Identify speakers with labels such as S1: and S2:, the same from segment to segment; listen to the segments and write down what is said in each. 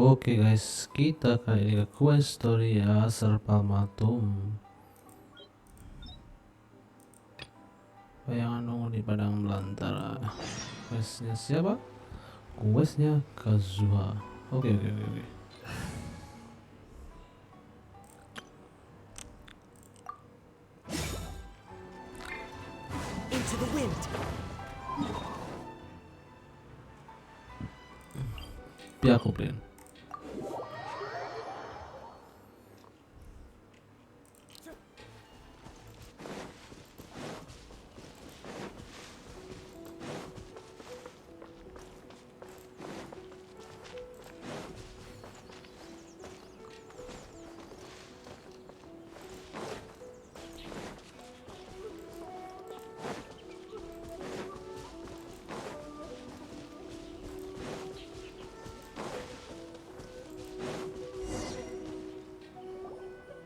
S1: Oke guys, kita kali ini ke quest story ya, Serpalmatum. Bayangan nunggu di padang belantara. Questnya siapa? Questnya Kazuha. Oke.
S2: Into the wind.
S1: Biar aku plan.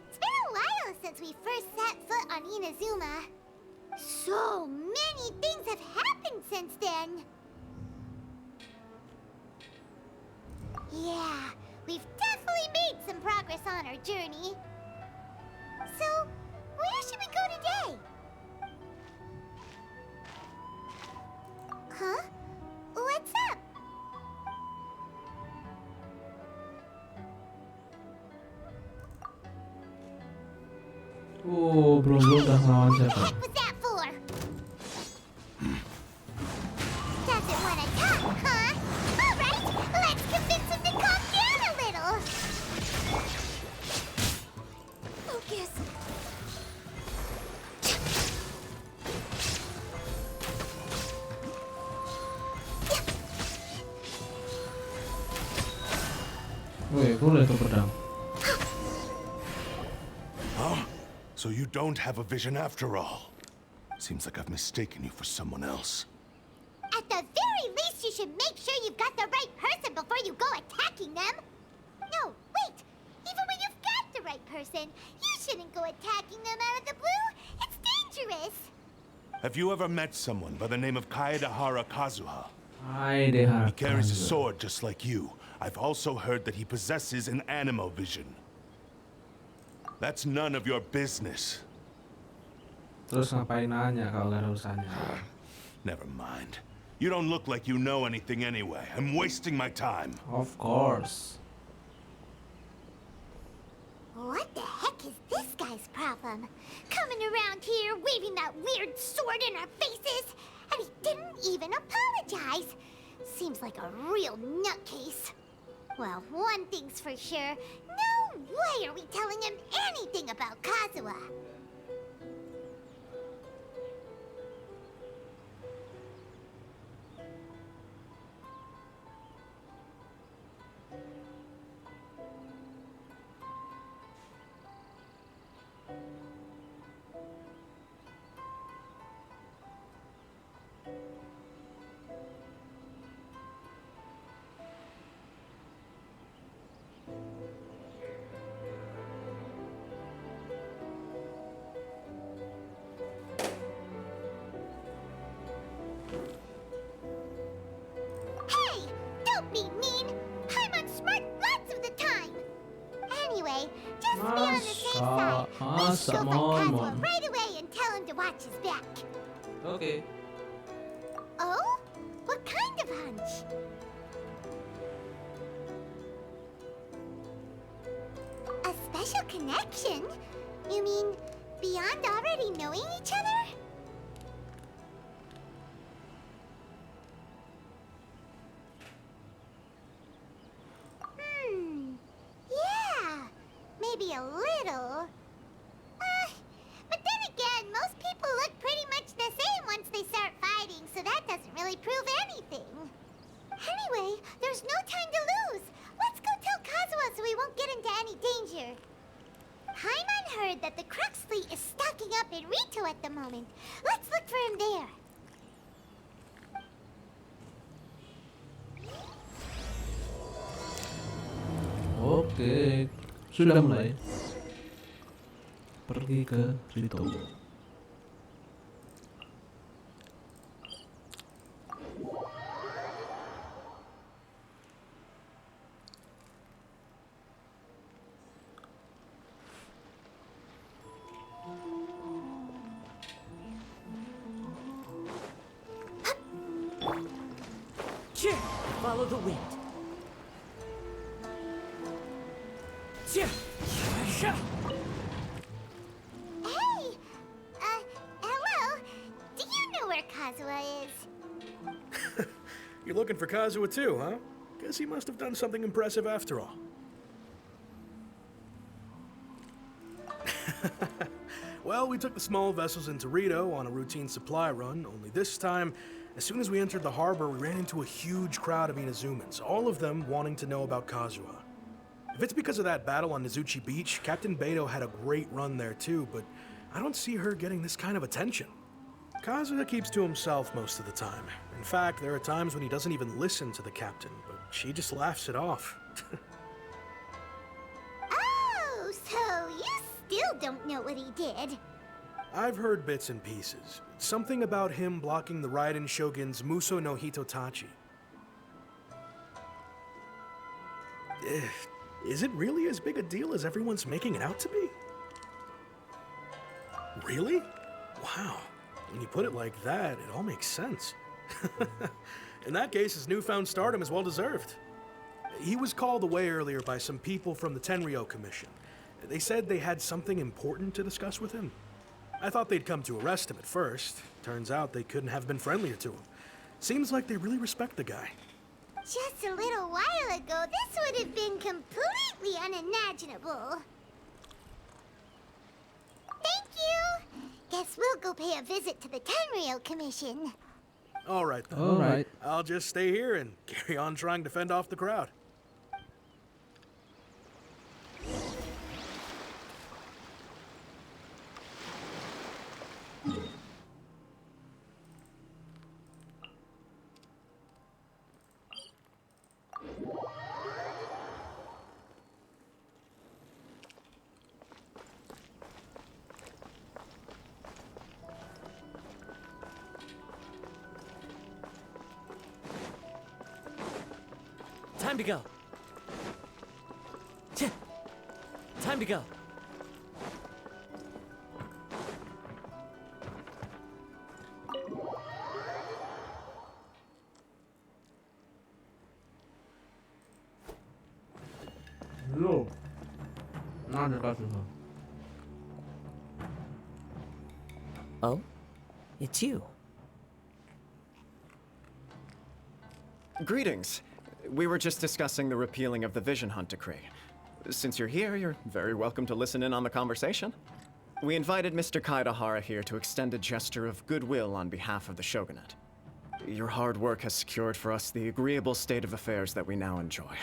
S3: It's been a while since we first set foot on Inazuma. So many things have happened since then. Yeah, we've definitely made some progress on our journey. So, where should we go today? Huh? What's up?
S1: Oh, bro udah ngelawan
S3: What the
S1: siapa?
S3: heck was that for? Doesn't want to talk, huh? All right, let's convince him to calm down a little. Focus.
S1: Woi, boleh tuh pedang.
S4: So you don't have a vision after all. Seems like I've mistaken you for someone else.
S3: At the very least, you should make sure you've got the right person before you go attacking them. No, wait. Even when you've got the right person, you shouldn't go attacking them out of the blue. It's dangerous.
S4: Have you ever met someone by the name of Kaedahara Kazuha?
S1: Hai deh.
S4: He carries a sword just like you. I've also heard that he possesses an animo vision. That's none of your business.
S1: Terus ngapain nanya kalau gak ada urusannya?
S4: Never mind. You don't look like you know anything anyway. I'm wasting my time.
S1: Of course.
S3: What the heck is this guy's problem? Coming around here, waving that weird sword in our faces, and he didn't even apologize. Seems like a real nutcase. Well, one thing's for sure. No way are we telling him anything about Kazuha. Hey! Don't be mean! I'm on smart lots of the time! Anyway, just be on the safe side. We should go find Kazuha right away and tell him to watch his back.
S1: Oke.
S3: Oh? What kind of hunch? A special connection? You mean beyond already knowing each other? Yeah, maybe a little. But then again, most people look pretty much the same once they start fighting, so that doesn't really prove anything. Anyway, there's no time to lose. Let's go tell Kazuha so we won't get into any danger. Paimon heard that the Crux fleet is stocking up in Rito at the moment. Let's look for him there.
S1: Oke. Sudah mulai. Pergi ke Rito.
S2: follow the wind.
S3: Hey! Hello? Do you know where Kazuha is?
S5: You're looking for Kazuha too, huh? Guess he must have done something impressive after all. Well, we took the small vessels into Rito on a routine supply run, only this time, as soon as we entered the harbor, we ran into a huge crowd of Inazumans, all of them wanting to know about Kazuha. If it's because of that battle on Nizuchi Beach, Captain Beto had a great run there too, but I don't see her getting this kind of attention. Kazuha keeps to himself most of the time. In fact, there are times when he doesn't even listen to the captain, but she just laughs it off.
S3: Oh, so you still don't know what he did?
S5: I've heard bits and pieces. Something about him blocking the Raiden Shogun's Muso no Hitotachi. Is it really as big a deal as everyone's making it out to be? Really? Wow. When you put it like that, it all makes sense. In that case, his newfound stardom is well deserved. He was called away earlier by some people from the Tenryou Commission. They said they had something important to discuss with him. I thought they'd come to arrest him at first. Turns out they couldn't have been friendlier to him. Seems like they really respect the guy.
S3: Just a little while ago, this would have been completely unimaginable. Thank you! Guess we'll go pay a visit to the Tenryou Commission.
S5: All right, then.
S1: All right.
S5: I'll just stay here and carry on trying to fend off the crowd.
S2: Time to go. Time to go.
S1: No. Not the Kazuha.
S2: Oh? It's you.
S6: Greetings. We were just discussing the repealing of the Vision Hunt Decree. Since you're here, you're very welcome to listen in on the conversation. We invited Mr. Kaidahara here to extend a gesture of goodwill on behalf of the Shogunate. Your hard work has secured for us the agreeable state of affairs that we now enjoy.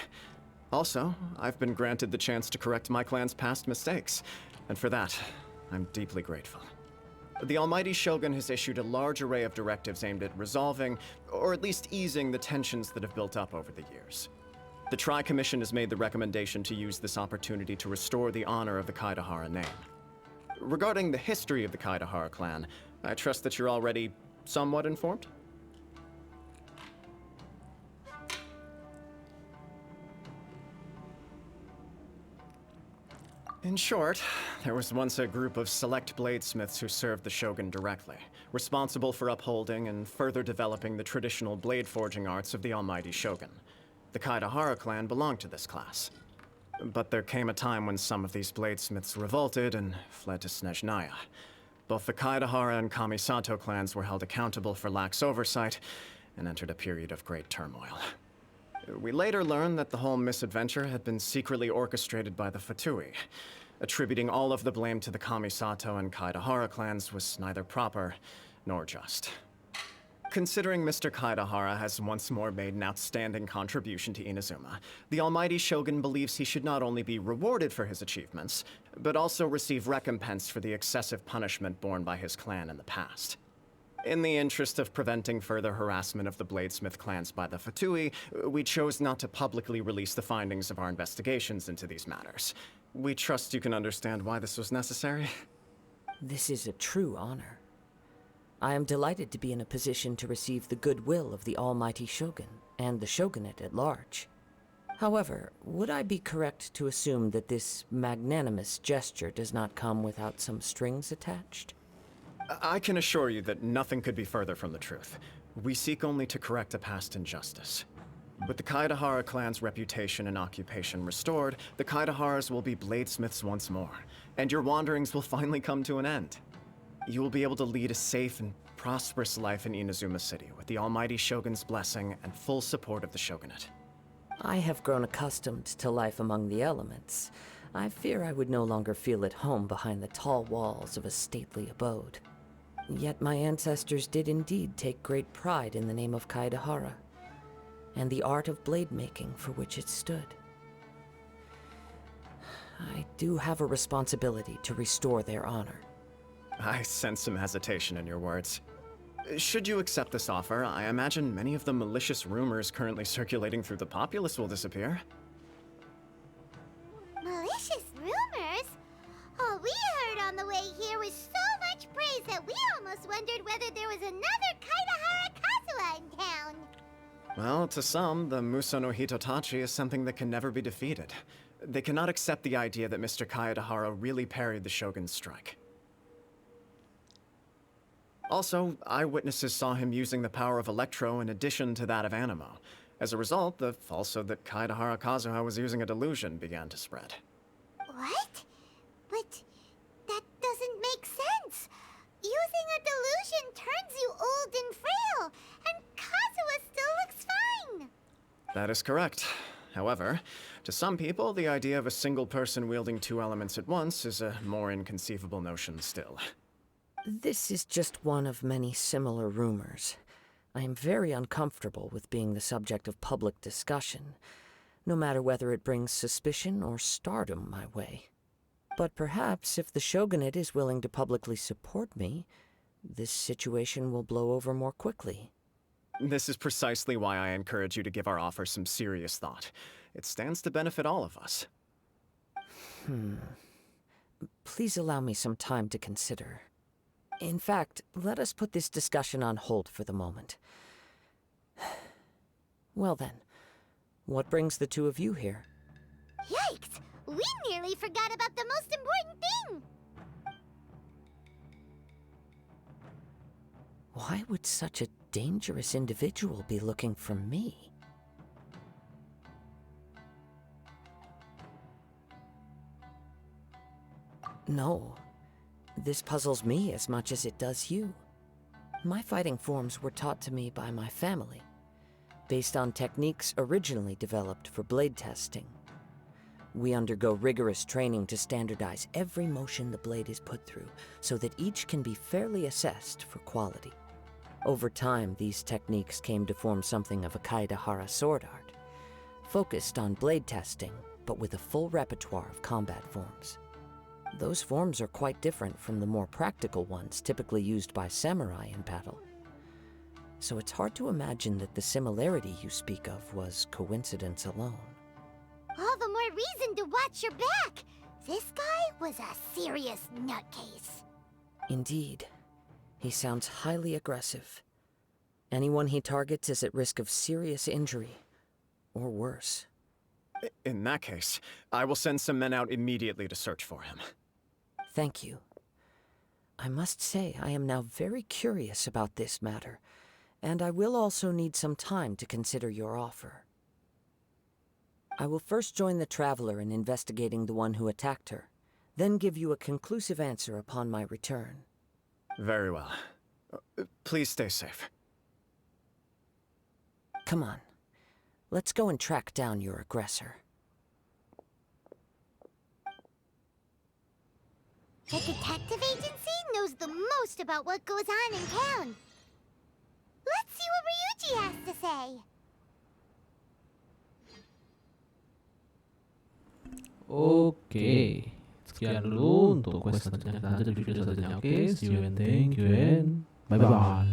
S6: Also, I've been granted the chance to correct my clan's past mistakes, and for that, I'm deeply grateful. The Almighty Shogun has issued a large array of directives aimed at resolving, or at least easing, the tensions that have built up over the years. The Tri-Commission has made the recommendation to use this opportunity to restore the honor of the Kaidahara name. Regarding the history of the Kaidahara clan, I trust that you're already somewhat informed? In short, there was once a group of select bladesmiths who served the Shogun directly, responsible for upholding and further developing the traditional blade forging arts of the Almighty Shogun. The Kaidahara clan belonged to this class. But there came a time when some of these bladesmiths revolted and fled to Snezhnaya. Both the Kaidahara and Kamisato clans were held accountable for lax oversight and entered a period of great turmoil. We later learned that the whole misadventure had been secretly orchestrated by the Fatui. Attributing all of the blame to the Kamisato and Kaidahara clans was neither proper nor just. Considering Mr. Kaidahara has once more made an outstanding contribution to Inazuma, the Almighty Shogun believes he should not only be rewarded for his achievements, but also receive recompense for the excessive punishment borne by his clan in the past. In the interest of preventing further harassment of the Bladesmith clans by the Fatui, we chose not to publicly release the findings of our investigations into these matters. We trust you can understand why this was necessary.
S2: This is a true honor. I am delighted to be in a position to receive the goodwill of the Almighty Shogun and the Shogunate at large. However, would I be correct to assume that this magnanimous gesture does not come without some strings attached?
S6: I can assure you that nothing could be further from the truth. We seek only to correct a past injustice. With the Kaidahara clan's reputation and occupation restored, the Kaidaharas will be bladesmiths once more, and your wanderings will finally come to an end. You will be able to lead a safe and prosperous life in Inazuma City with the Almighty Shogun's blessing and full support of the Shogunate.
S2: I have grown accustomed to life among the elements. I fear I would no longer feel at home behind the tall walls of a stately abode. Yet my ancestors did indeed take great pride in the name of Kaidahara, and the art of blade making for which it stood. I do have a responsibility to restore their honor.
S6: I sense some hesitation in your words. Should you accept this offer, I imagine many of the malicious rumors currently circulating through the populace will disappear.
S3: Malicious rumors? All we heard on the way here was so much praise that we almost wondered whether there was another Kaidahara Kazuha in town.
S6: Well, to some, the Muso no Hitotachi is something that can never be defeated. They cannot accept the idea that Mr. Kaedahara really parried the Shogun's strike. Also, eyewitnesses saw him using the power of Electro in addition to that of Animo. As a result, the falsehood that Kaedahara Kazuha was using a delusion began to spread.
S3: What? But that doesn't make sense. Using a delusion turns you old and frail, and Kazuha still looks fine.
S6: That is correct. However, to some people, the idea of a single person wielding two elements at once is a more inconceivable notion still.
S2: This is just one of many similar rumors. I am very uncomfortable with being the subject of public discussion, no matter whether it brings suspicion or stardom my way. But perhaps if the Shogunate is willing to publicly support me, this situation will blow over more quickly.
S6: This is precisely why I encourage you to give our offer some serious thought. It stands to benefit all of us.
S2: Please allow me some time to consider. In fact, let us put this discussion on hold for the moment. Well then, what brings the two of you here?
S3: Yikes! We nearly forgot about the most important thing!
S2: Why would such a dangerous individual be looking for me? No. This puzzles me as much as it does you. My fighting forms were taught to me by my family, based on techniques originally developed for blade testing. We undergo rigorous training to standardize every motion the blade is put through, so that each can be fairly assessed for quality. Over time, these techniques came to form something of a Kaedahara sword art, focused on blade testing, but with a full repertoire of combat forms. Those forms are quite different from the more practical ones typically used by samurai in battle. So it's hard to imagine that the similarity you speak of was coincidence alone.
S3: All the more reason to watch your back! This guy was a serious nutcase.
S2: Indeed. He sounds highly aggressive. Anyone he targets is at risk of serious injury, or worse.
S6: In that case, I will send some men out immediately to search for him.
S2: Thank you. I must say I am now very curious about this matter, and I will also need some time to consider your offer. I will first join the Traveler in investigating the one who attacked her, then give you a conclusive answer upon my return.
S6: Very well. Please stay safe.
S2: Come on. Let's go and track down your aggressor.
S3: The detective agency knows the most about what goes on in town. Let's see what Ryuji has to say.
S1: Oke, sekian dulu untuk quest selanjutnya. Kita lanjut di video selanjutnya. Oke, see you and thank you and bye bye.